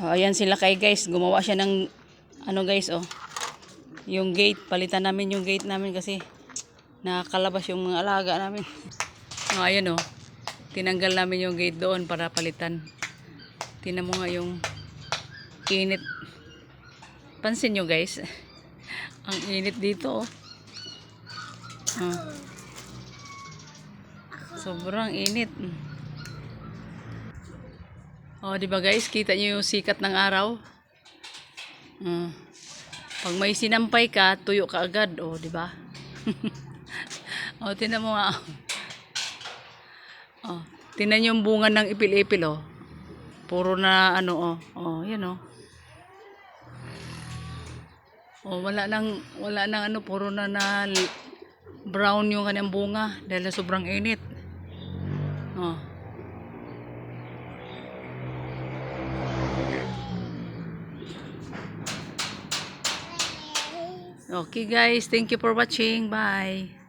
Oh, ayan sila kay guys. Gumawa siya ng ano guys, oh. Yung gate. Palitan namin yung gate namin kasi nakakalabas yung mga alaga namin. Oh, ayan oh. Tinanggal namin yung gate doon para palitan. Tingnan mo nga yung init. Pansin nyo guys. Ang init dito oh. Oh. Sobrang init. Oh, di ba guys? Kita nyo yung sikat ng araw? Pag may sinampay ka, tuyo ka agad, oh, di ba? Oh, tingnan mo nga. Oh, tingnan yung bunga ng ipil-ipil, oh. Puro na ano, oh. Oh, 'yan oh. Oh, wala nang ano, puro na brown yung kanyang bunga dahil sa sobrang init. Oh. Okay guys, thank you for watching. Bye.